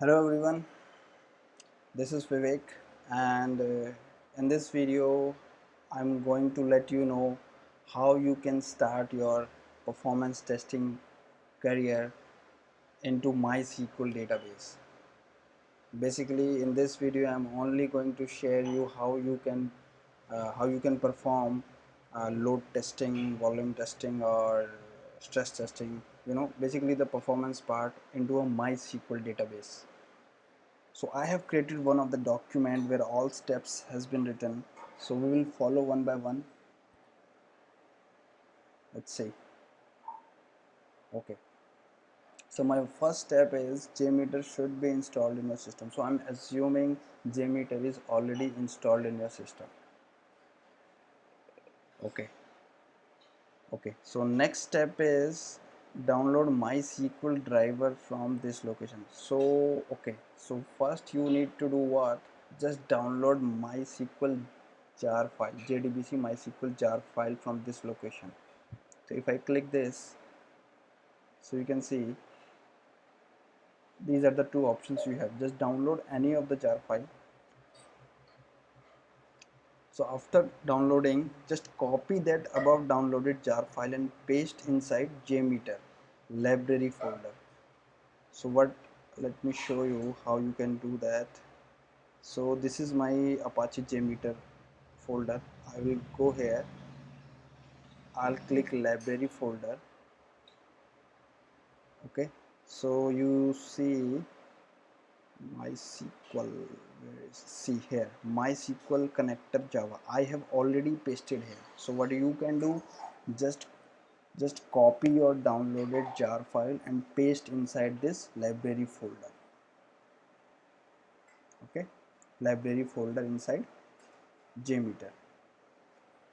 Hello everyone, this is Vivek and in this video I'm going to let you know how you can start your performance testing career into MySQL database. Basically in this video I'm only going to share you how you can perform load testing, volume testing or stress testing, basically the performance part into a MySQL database. So I have created one of the document where all steps has been written. So we will follow one by one. Let's see. Okay. So my first step is JMeter should be installed in your system. So I'm assuming JMeter is already installed in your system. Okay. Okay. So next step is download MySQL driver from this location. So okay. So first you need to do what? Just download MySQL jar file, JDBC MySQL jar file from this location. So if I click this, so you can see these are the two options you have. Just download any of the jar file. So after downloading, just copy that above downloaded jar file and paste inside JMeter library folder. So let me show you how you can do that. So this is my Apache JMeter folder. I will go here. I'll click library folder. Okay, so you see MySQL, where is, see here, MySQL connector Java. I have already pasted here. So what you can do, just just copy your downloaded jar file and paste inside this library folder. Okay, library folder inside JMeter.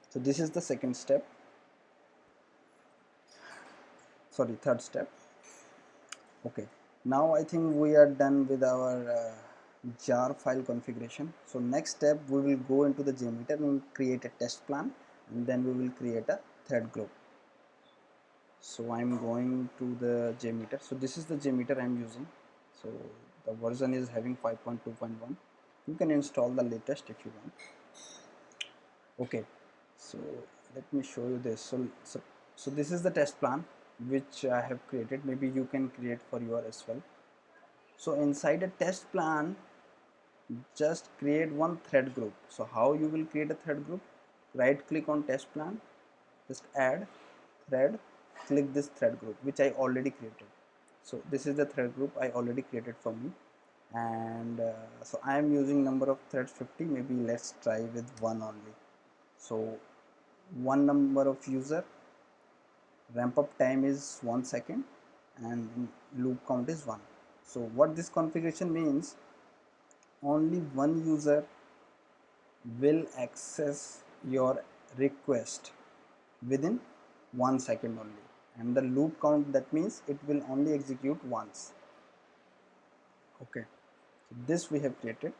So this is the second step. Sorry, third step. Okay, now I think we are done with our jar file configuration. So next step we will go into the JMeter and create a test plan, and then we will create a thread group. So I'm going to the JMeter. So this is the JMeter I'm using. So the version is having 5.2.1. You can install the latest if you want. Okay, so let me show you this. So this is the test plan which I have created. Maybe you can create for your as well. So inside a test plan, just create one thread group. So how you will create a thread group? Right click on test plan, just add thread, click this thread group which I already created. So this is the thread group I already created for me, and so I am using number of threads 50. Maybe let's try with one only. So one number of user, ramp up time is 1 second, and loop count is 1. So what this configuration means, only one user will access your request within 1 second only, and the loop count, that means it will only execute once. Okay, so this we have created.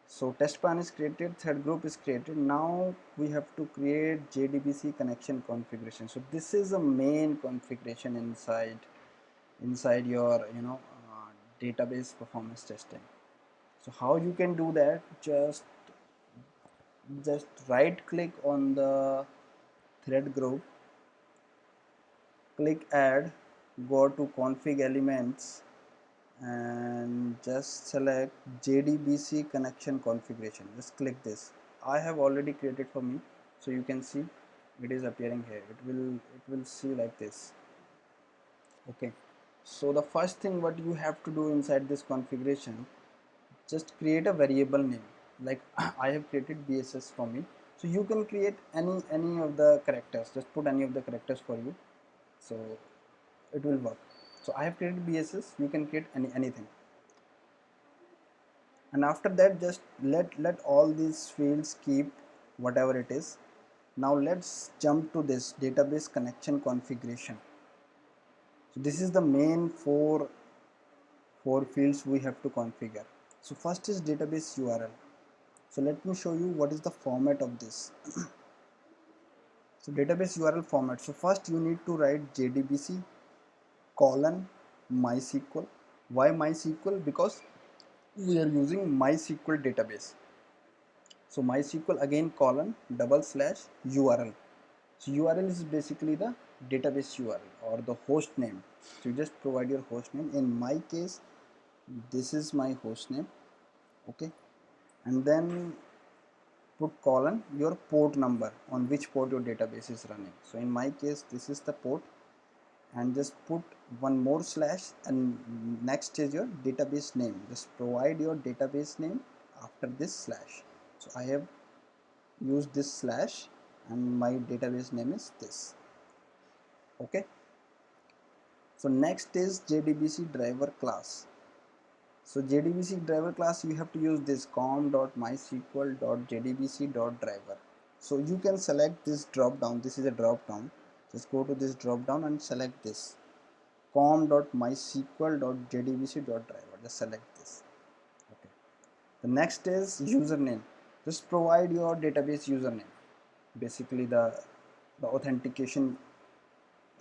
So test plan is created, thread group is created. Now we have to create JDBC connection configuration. So this is a main configuration inside your database performance testing. So how you can do that? Just right click on the thread group, click add, go to config elements and just select JDBC connection configuration. Just click this. I have already created for me, so you can see it is appearing here. It will see like this. Okay, so the first thing what you have to do inside this configuration, just create a variable name. Like I have created BSS for me, so you can create any of the characters. Just put any of the characters for you, so it will work. So I have created BSS. You can create anything, and after that just let all these fields keep whatever it is. Now let's jump to this database connection configuration. So this is the main four fields we have to configure. So first is database URL. So let me show you what is the format of this. So database URL format. So first you need to write JDBC colon MySQL. Why MySQL? Because we are using MySQL database. So MySQL again colon double slash URL. So URL is basically the database URL or the host name. So you just provide your host name. In my case, this is my host name. Okay, and then put colon your port number, on which port your database is running. So in my case, this is the port, and just put one more slash, and next is your database name. Just provide your database name after this slash. So I have used this slash, and my database name is this. Okay, so next is JDBC driver class. So JDBC driver class, you have to use this com.mysql.jdbc.driver. So you can select this drop down. This is a drop down. Just go to this drop down and select this com.mysql.jdbc.driver. Just select this. Okay. The next is username. Just provide your database username. Basically the authentication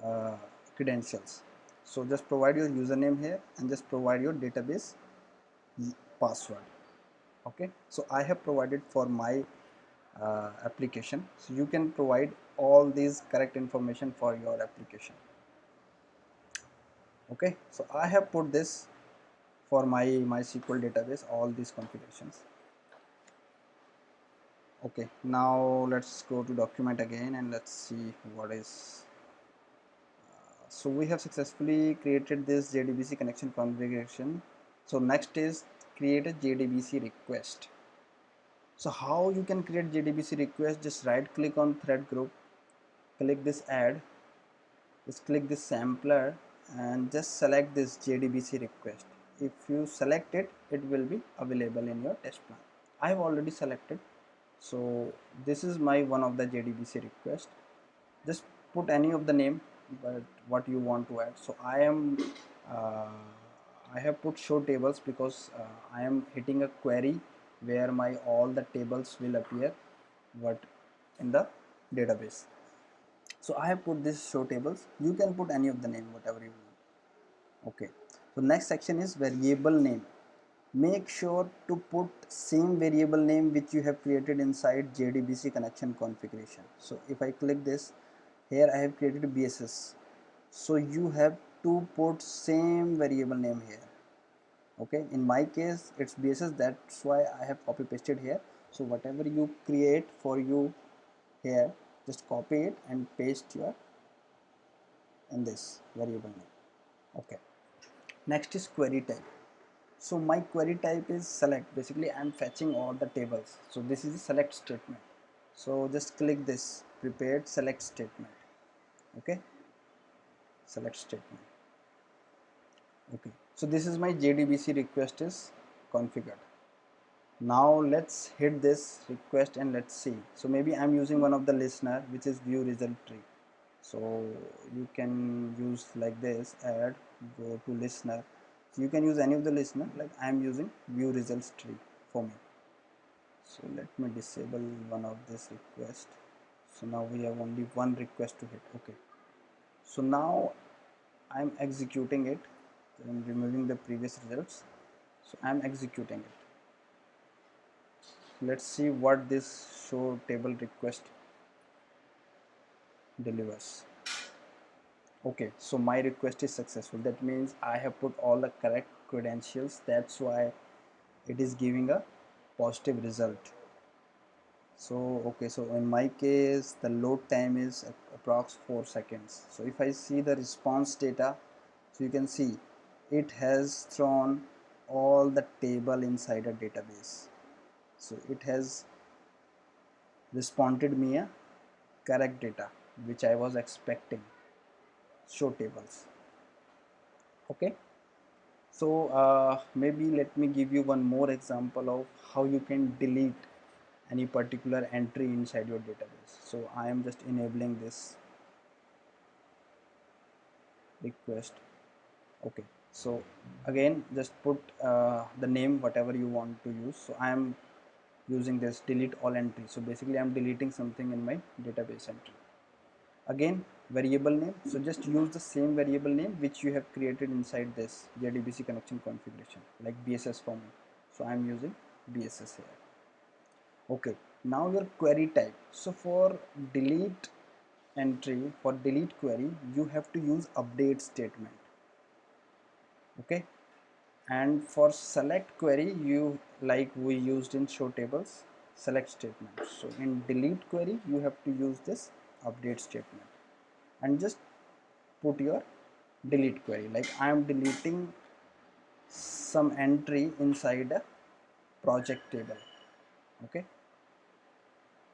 uh, credentials. So just provide your username here and just provide your database password. Okay, so I have provided for my application, so you can provide all these correct information for your application. Okay, so I have put this for my MySQL database, all these configurations. Okay, now let's go to document again and let's see what is. So we have successfully created this JDBC connection configuration. So next is create a JDBC request. So how you can create JDBC request? Just right click on thread group, click this add, just click this sampler and just select this JDBC request. If you select it, it will be available in your test plan. I have already selected, so this is my one of the JDBC request. Just put any of the name, but what you want to add. So uh, I have put show tables because I am hitting a query where my all the tables will appear what in the database. So I have put this show tables. You can put any of the name, whatever you want. Okay, so next section is variable name. Make sure to put same variable name which you have created inside JDBC connection configuration. So if I click this, here I have created BSS. So you have to put same variable name here. Okay, in my case it's BSS, that's why I have copy pasted here. So whatever you create for you here, just copy it and paste your in this variable name. Okay, next is query type. So my query type is select. Basically I'm fetching all the tables, so this is the select statement. So just click this prepared select statement. Okay, select statement. Okay, so this is my JDBC request is configured. Now let's hit this request and let's see. So maybe I'm using one of the listener, which is view result tree. So you can use like this, add, go to listener. So you can use any of the listener, like I'm using view results tree for me. So let me disable one of this request. So now we have only one request to hit. Okay, so now I'm executing it. I'm removing the previous results, so I'm executing it. Let's see what this show table request delivers. Okay, so my request is successful. That means I have put all the correct credentials. That's why it is giving a positive result. So okay, so in my case the load time is approx 4 seconds. So if I see the response data, so you can see it has thrown all the table inside a database. So it has responded me a correct data which I was expecting, show tables. Okay, so maybe let me give you one more example of how you can delete any particular entry inside your database. So I am just enabling this request. Okay, so again just put the name whatever you want to use. So I am using this delete all entries. So basically I'm deleting something in my database entry. Again, variable name, so just use the same variable name which you have created inside this JDBC connection configuration, like BSS for me. So I'm using BSS here. Okay, now your query type. So for delete entry, for delete query, you have to use update statement. Okay, and for select query, you, like we used in show tables, select statement. So in delete query, you have to use this update statement, and just put your delete query, like I am deleting some entry inside a project table. Okay,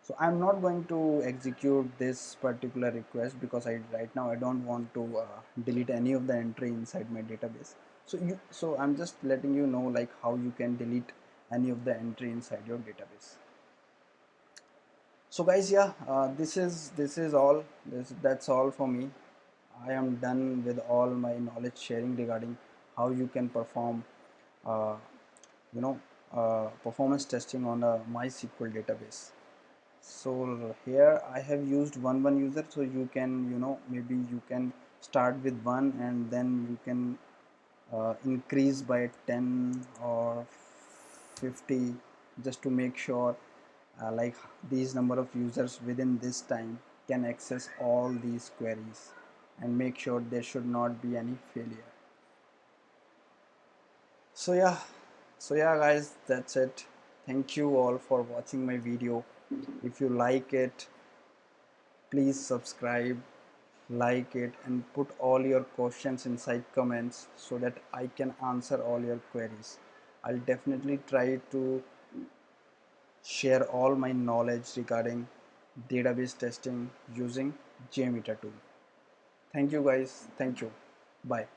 so I'm not going to execute this particular request because I right now I don't want to delete any of the entry inside my database. So I'm just letting you know like how you can delete any of the entry inside your database. So guys, yeah, this is all. That's all for me. I am done with all my knowledge sharing regarding how you can perform uh, you know performance testing on a MySQL database. So here I have used one user, so you can, maybe you can start with one and then you can increase by 10 or 50, just to make sure like these number of users within this time can access all these queries, and make sure there should not be any failure. So yeah so yeah guys, that's it. Thank you all for watching my video. If you like it, please subscribe, like it, and put all your questions inside comments so that I can answer all your queries. I'll definitely try to share all my knowledge regarding database testing using JMeter tool. Thank you guys. Thank you. Bye.